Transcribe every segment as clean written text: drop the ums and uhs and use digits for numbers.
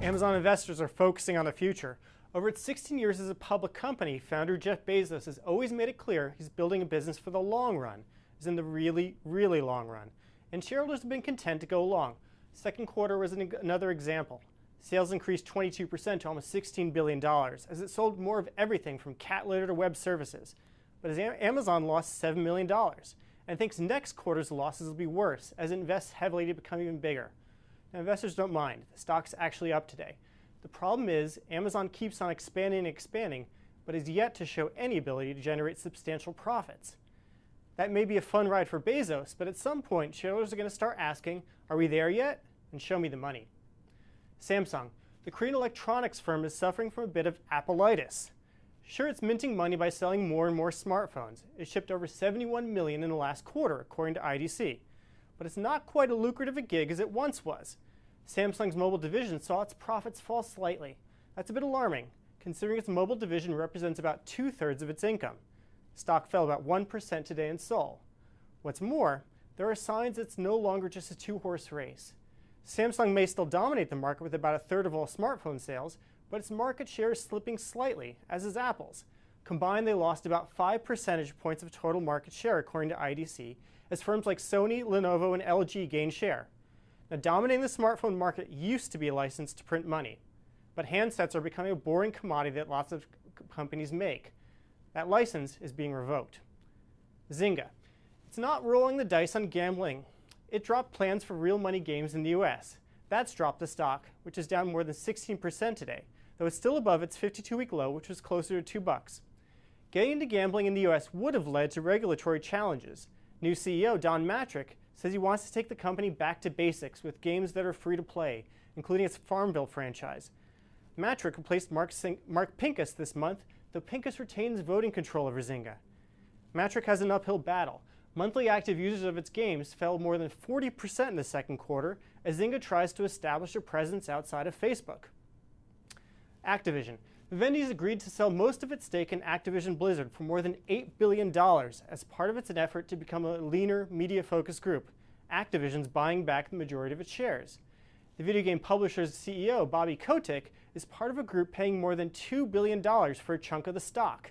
Amazon investors are focusing on the future. Over its 16 years as a public company, founder Jeff Bezos has always made it clear he's building a business for the long run, as in the really, really long run. And shareholders have been content to go along. Second quarter was another example. Sales increased 22% to almost $16 billion, as it sold more of everything from cat litter to web services. But as Amazon lost $7 million, and thinks next quarter's losses will be worse, as it invests heavily to become even bigger. Now, investors don't mind. The stock's actually up today. The problem is Amazon keeps on expanding and expanding, but is yet to show any ability to generate substantial profits. That may be a fun ride for Bezos, but at some point, shareholders are going to start asking, are we there yet? And show me the money. Samsung, the Korean electronics firm, is suffering from a bit of Appleitis. Sure, it's minting money by selling more and more smartphones. It shipped over 71 million in the last quarter, according to IDC. But it's not quite a lucrative a gig as it once was. Samsung's mobile division saw its profits fall slightly. That's a bit alarming, considering its mobile division represents about 2/3 of its income. Stock fell about 1% today in Seoul. What's more, there are signs it's no longer just a two-horse race. Samsung may still dominate the market with about a third of all smartphone sales, but its market share is slipping slightly, as is Apple's. Combined, they lost about 5 percentage points of total market share, according to IDC, as firms like Sony, Lenovo, and LG gain share. Now, dominating the smartphone market used to be a license to print money, but handsets are becoming a boring commodity that lots of companies make. That license is being revoked. Zynga. It's not rolling the dice on gambling. It dropped plans for real money games in the US. That's dropped the stock, which is down more than 16% today, though it's still above its 52-week low, which was closer to $2. Getting into gambling in the US would have led to regulatory challenges. New CEO Don Matrick says he wants to take the company back to basics with games that are free to play, including its Farmville franchise. Matrick replaced Mark Pincus this month, though Pincus retains voting control over Zynga. Matrick has an uphill battle. Monthly active users of its games fell more than 40% in the second quarter as Zynga tries to establish a presence outside of Facebook. Activision. Vivendi's agreed to sell most of its stake in Activision Blizzard for more than $8 billion as part of its effort to become a leaner, media-focused group. Activision's buying back the majority of its shares. The video game publisher's CEO, Bobby Kotick, is part of a group paying more than $2 billion for a chunk of the stock.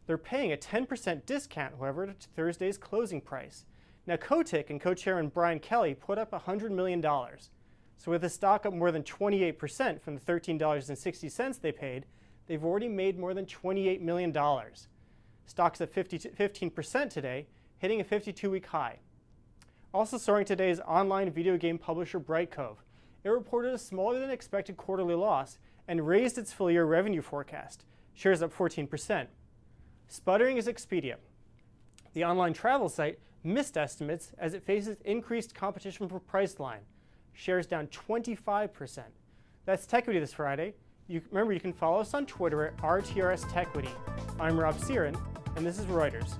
They're paying a 10% discount, however, to Thursday's closing price. Now, Kotick and co-chairman Brian Kelly put up $100 million. So with the stock up more than 28% from the $13.60 they paid, they've already made more than $28 million. Stock's at 15% today, hitting a 52-week high. Also soaring today is online video game publisher Brightcove. It reported a smaller than expected quarterly loss and raised its full-year revenue forecast. Shares up 14%. Sputtering is Expedia. The online travel site missed estimates as it faces increased competition for Priceline. Shares down 25%. That's Techquity this Friday. Remember, you can follow us on Twitter at @RTRSTechquity. I'm Rob Siren, and this is Reuters.